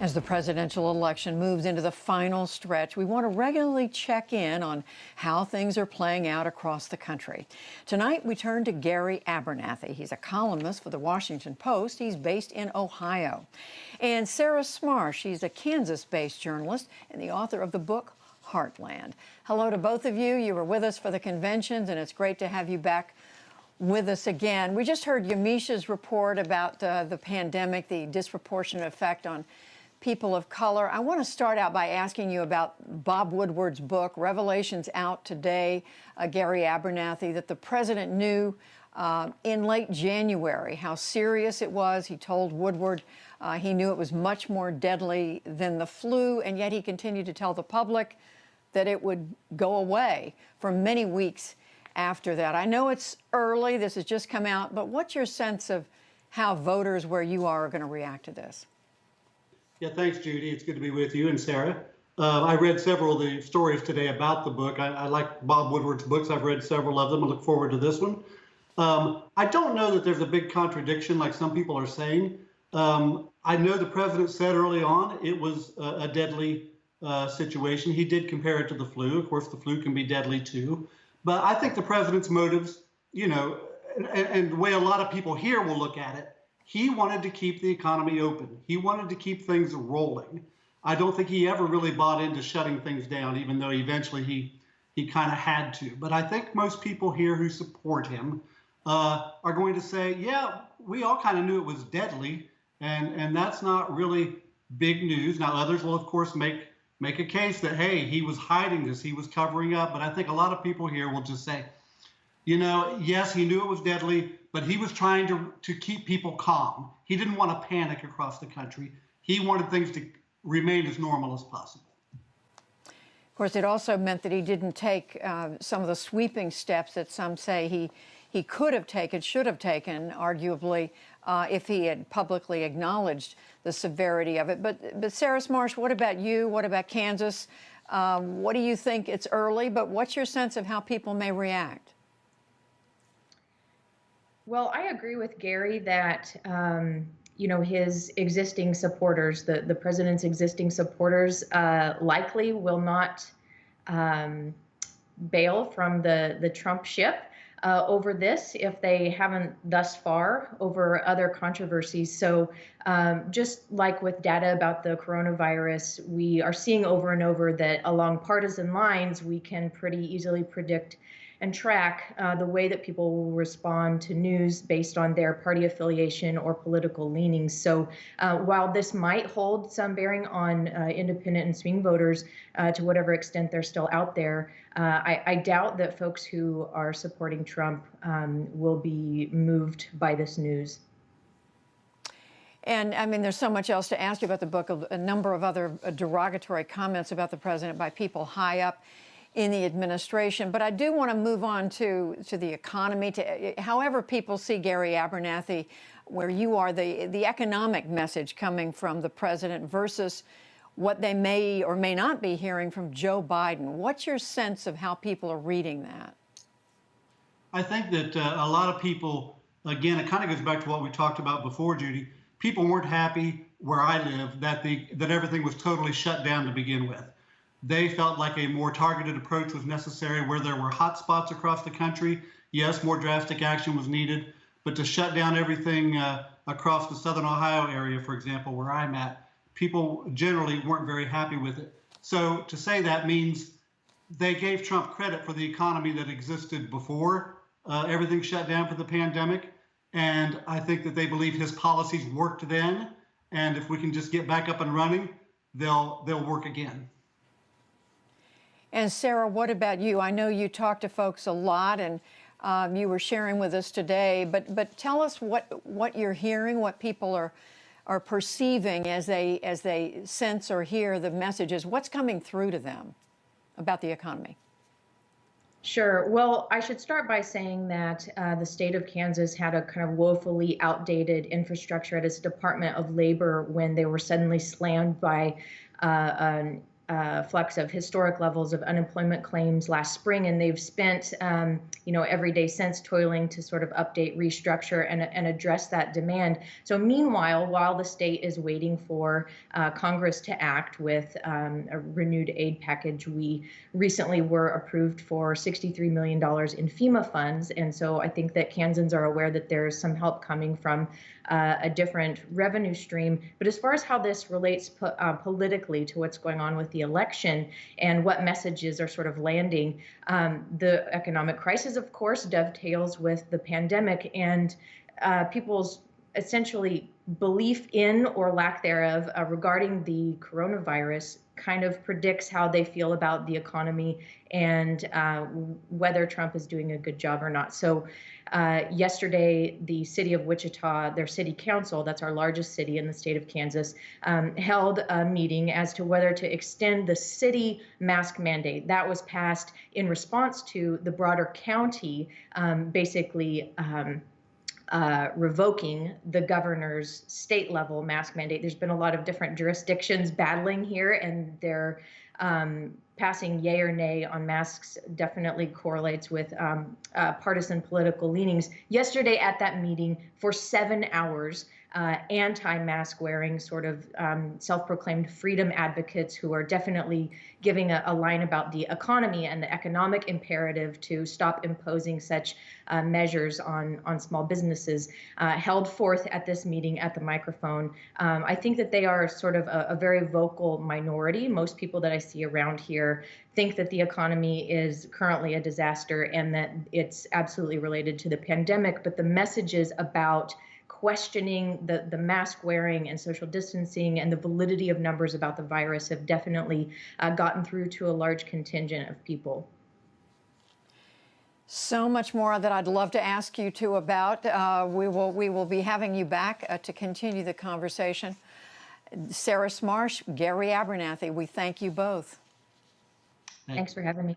As the presidential election moves into the final stretch, we want to regularly check in on how things are playing out across the country. Tonight, we turn to Gary Abernathy. He's a columnist for the Washington Post. He's based in Ohio. And Sarah Smarsh, she's a Kansas-based journalist and the author of the book Heartland. Hello to both of you. You were with us for the conventions, and it's great to have you back with us again. We just heard Yamisha's report about the pandemic, the disproportionate effect on people of color. I want to start out by asking you about Bob Woodward's book, Revelations, out today, Gary Abernathy, that the president knew in late January how serious it was. He told Woodward he knew it was much more deadly than the flu, and yet he continued to tell the public that it would go away for many weeks after that. I know it's early, this has just come out, but what's your sense of how voters where you are going to react to this? Yeah, thanks, Judy. It's good to be with you and Sarah. I read several of the stories today about the book. I like Bob Woodward's books. I've read several of them. I look forward to this one. I don't know that there's a big contradiction like some people are saying. I know the president said early on it was a deadly situation. He did compare it to the flu. Of course, the flu can be deadly too. But I think the president's motives, and the way a lot of people here will look at it, he wanted to keep the economy open. He wanted to keep things rolling. I don't think he ever really bought into shutting things down, even though eventually he kind of had to. But I think most people here who support him are going to say, yeah, we all kind of knew it was deadly, and that's not really big news. Now, others will, of course, make a case that, hey, he was hiding this, he was covering up. But I think a lot of people here will just say, yes, he knew it was deadly, but he was trying to keep people calm. He didn't want to panic across the country. He wanted things to remain as normal as possible. Of course, it also meant that he didn't take some of the sweeping steps that some say he could have taken, should have taken, arguably, if he had publicly acknowledged the severity of it. But Sarah Smarsh, what about you? What about Kansas? What do you think? It's early, but what's your sense of how people may react? Well, I agree with Gary that, his existing supporters, the president's existing supporters, likely will not bail from the Trump ship over this if they haven't thus far over other controversies. So just like with data about the coronavirus, we are seeing over and over that along partisan lines, we can pretty easily predict and track the way that people will respond to news based on their party affiliation or political leanings. So while this might hold some bearing on independent and swing voters to whatever extent they're still out there, I doubt that folks who are supporting Trump will be moved by this news. And I mean, there's so much else to ask you about the book, a number of other derogatory comments about the president by people high up in the administration. But I do want to move on to the economy, to however people see Gary Abernathy, where you are, the economic message coming from the president versus what they may or may not be hearing from Joe Biden. What's your sense of how people are reading that? I think that a lot of people, again, it kind of goes back to what we talked about before, Judy. People weren't happy where I live that everything was totally shut down to begin with. They felt like a more targeted approach was necessary where there were hot spots across the country. Yes, more drastic action was needed, but to shut down everything across the southern Ohio area, for example, where I'm at, people generally weren't very happy with it. So to say that means they gave Trump credit for the economy that existed before everything shut down for the pandemic. And I think that they believe his policies worked then. And if we can just get back up and running, they'll work again. And Sarah, what about you? I know you talk to folks a lot, and you were sharing with us today. But tell us what you're hearing, what people are perceiving as they sense or hear the messages. What's coming through to them about the economy? Sure. Well, I should start by saying that the state of Kansas had a kind of woefully outdated infrastructure at its Department of Labor when they were suddenly slammed by an flux of historic levels of unemployment claims last spring, and they've spent every day since toiling to sort of update, restructure, and address that demand. So meanwhile, while the state is waiting for Congress to act with a renewed aid package, we recently were approved for $63 million in FEMA funds, and so I think that Kansans are aware that there's some help coming from a different revenue stream. But as far as how this relates politically to what's going on with the election and what messages are sort of landing, the economic crisis, of course, dovetails with the pandemic, and people's essentially belief in or lack thereof regarding the coronavirus kind of predicts how they feel about the economy and whether Trump is doing a good job or not. So yesterday, the city of Wichita, their city council, that's our largest city in the state of Kansas, held a meeting as to whether to extend the city mask mandate. That was passed in response to the broader county basically revoking the governor's state level mask mandate. There's been a lot of different jurisdictions battling here, and they're passing yay or nay on masks definitely correlates with partisan political leanings. Yesterday at that meeting, for 7 hours, anti-mask wearing sort of self-proclaimed freedom advocates who are definitely giving a line about the economy and the economic imperative to stop imposing such measures on small businesses, held forth at this meeting at the microphone. I think that they are sort of a very vocal minority. Most people that I see around here think that the economy is currently a disaster and that it's absolutely related to the pandemic, but the messages about questioning the mask wearing and social distancing and the validity of numbers about the virus have definitely gotten through to a large contingent of people. So much more that I'd love to ask you two about. We will be having you back to continue the conversation. Sarah Smarsh, Gary Abernathy, we thank you both. Thanks for having me.